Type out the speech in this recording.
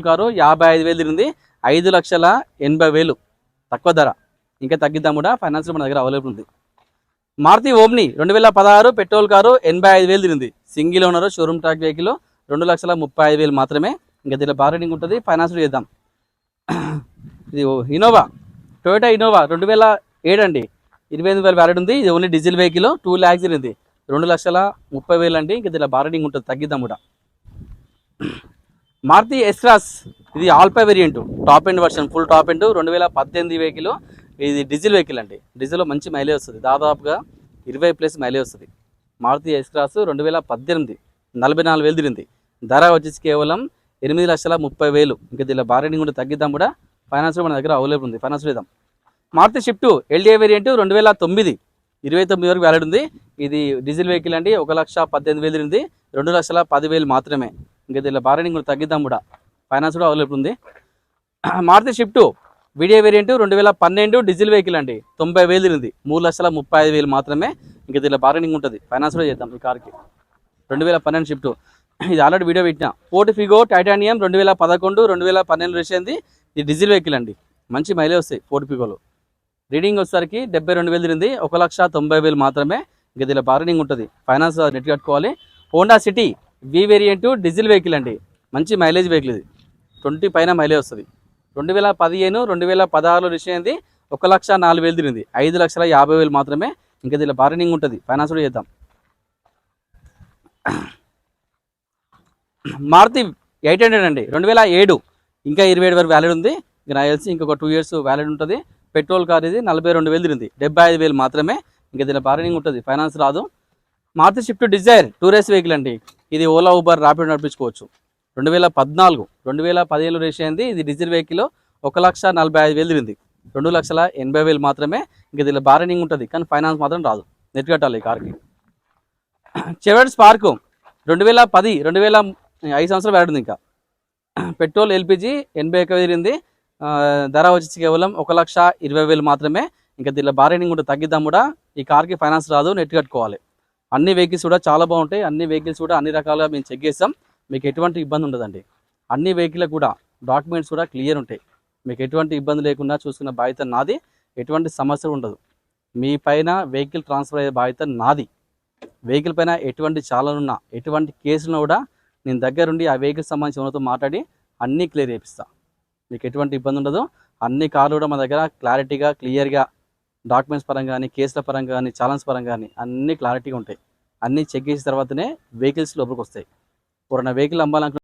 Car 55,000 తిరిగింది, 5,80,000 తక్కువ ధర. ఇంకా తగ్గిద్దాం కూడా, ఫైనాన్స్ మన దగ్గర అవైలబుల్ ఉంది. మారుతి ఓమ్ని 2016 పెట్రోల్ కారు 85,000 తిరిగింది, single owner, showroom track vehicle, 2,35,000 మాత్రమే. ఇంకా దీనిలో బార్గెనింగ్ ఉంటుంది, ఫైనాన్స్ చేద్దాం. ఇది ఇన్నోవా, టొయోటా ఇన్నోవా 2007 అండి, 28,000 వ్యాలిడ్ ఉంది. ఇది ఓన్లీ డీజిల్ వెహికల్, 2 lakhs తిరిగింది, 2,30,000 అండి. ఇంకా దీనిలో బార్గెనింగ్ ఉంటుంది, తగ్గిద్దాం కూడా. మారుతి ఎస్ట్రాస్, ఇది ఆల్పై variant, top end version, full top end, 2018 vehicle. ఇది డీజిల్ వెహికల్ అండి, డీజిల్లో మంచి మైలేజ్ వస్తుంది, దాదాపుగా 20+ మైలేజ్ వస్తుంది. మారుతి ఎస్ట్రాస్ 2018, 44,000 తిరిగింది, ధర వచ్చేసి కేవలం 8,30,000. ఇంకా దీనిలో బార్గెనింగ్ కూడా తగ్గిద్దాం కూడా, ఫైనాన్స్ మన దగ్గర అవైలబుల్ ఉంది, ఫైనాన్స్ చేద్దాం. మారుతి షిఫ్ట్ ఎల్డిఐ వేరియంట్ 2009, 29 వరకు వ్యాలిడ్ ఉంది. ఇది డీజిల్ వెహికల్ అండి, 1,18,000 తిరిగింది, 2,10,000 మాత్రమే. ఇంకా దీనిలో బార్గెనింగ్ కూడా తగ్గిద్దాం కూడా, ఫైనాన్స్ కూడా అవైలబుల్ ఉంది. Maruti Swift VDI variant 2012 diesel vehicle అండి, 90,000 తిరిగింది, 3,35,000 మాత్రమే. ఇంకా దీనిలో బార్గెనింగ్ ఉంటుంది, ఫైనాన్స్ కూడా చేద్దాం ఈ కార్కి. 2012 షిఫ్ట్, ఇది ఆల్రెడీ వీడియో పెట్టిన. Port Figo titanium 2011, 2012 రిషింది. ఇది డీజిల్ వెహికల్ అండి, మంచి మైలేజ్ వస్తాయి. పోర్ట్ ఫిగోలో రీడింగ్ వచ్చేసరికి 72,000 తిరిగింది, 1,90,000 మాత్రమే. ఇంకా దీనిలో బార్గెనింగ్ ఉంటుంది, ఫైనాన్స్ నెట్ కట్టుకోవాలి. హోండా సిటీ వి వేరియంట్ డీజిల్ వెహికల్ అండి, మంచి మైలేజ్ వెహికల్, ఇది 20 పైన మైలేజ్ వస్తుంది. 2015, 2016 రిషింది, 1,04,000 తిరిగింది, 5,50,000 మాత్రమే. ఇంకా దీనిలో బార్గెనింగ్ ఉంటుంది, ఫైనాన్స్ కూడా చేద్దాం. మారుతి 800 అండి, 2007, ఇంకా 27 వరకు వ్యాలిడ్ ఉంది. ఇంకా నాకు తెలిసి ఇంకొక 2 years వ్యాలిడ్ ఉంటుంది. పెట్రోల్ కార్, ఇది 42,000 తిరిగింది, 75,000 మాత్రమే. ఇంకా దీనిలో బార్గెనింగ్ ఉంటుంది, ఫైనాన్స్ రాదు. మారుతి షిఫ్ట్ డిజైర్ టూరేస్ వెహికల్ అండి, ఇది ఓలా ఊబర్ ర్యాపిడ్ నడిపించుకోవచ్చు. 2014, 2015 రిషింది. ఇది డీజిల్ వెహికల్, 1,45,000 తిరిగింది, 2,80,000 మాత్రమే. ఇంకా దీనిలో బార్గెనింగ్ ఉంటుంది, కానీ ఫైనాన్స్ మాత్రం రాదు, నెట్ కట్టాలి ఈ కార్కి. చెవెట్ స్పార్క్ 2010, 5 సంవత్సరాలు వ్యాలిడ్ ఉంది. ఇంకా పెట్రోల్ ఎల్పిజి 81,000 తిరిగింది, ధర వచ్చేసి కేవలం 1,20,000 మాత్రమే. ఇంకా దీనిలో బార్గెనింగ్ కూడా తగ్గిద్దాం కూడా, ఈ కార్కి ఫైనాన్స్ రాదు, నెట్ కట్టుకోవాలి. అన్ని వెహికల్స్ కూడా చాలా బాగుంటాయి, అన్ని వెహికల్స్ కూడా అన్ని రకాలుగా మేము చెక్ చేస్తాం, మీకు ఎటువంటి ఇబ్బంది ఉండదండి. అన్ని వెహికల్కి కూడా డాక్యుమెంట్స్ కూడా క్లియర్ ఉంటాయి, మీకు ఎటువంటి ఇబ్బంది లేకుండా చూసుకున్న బాధ్యత నాది, ఎటువంటి సమస్య ఉండదు. మీ పైన వెహికల్ ట్రాన్స్ఫర్ అయ్యే బాధ్యత నాది. వెహికల్ పైన ఎటువంటి చాలనున్నా, ఎటువంటి కేసులున్నా కూడా నేను దగ్గరుండి ఆ వెహికల్ సంబంధించి ఉన్నతో మాట్లాడి అన్నీ క్లియర్ చేపిస్తాను, మీకు ఎటువంటి ఇబ్బంది ఉండదు. అన్ని కార్లు కూడా మా దగ్గర క్లారిటీగా, క్లియర్గా, డాక్యుమెంట్స్ పరంగా కానీ, కేసుల పరంగా కానీ, చాలన్స్ పరంగా కానీ అన్నీ క్లారిటీగా ఉంటాయి. అన్నీ చెక్ చేసిన తర్వాతనే వెహికల్స్ లోపలికి వస్తాయి. ఎవరైనా వెహికల్ అమ్మాలనుకున్న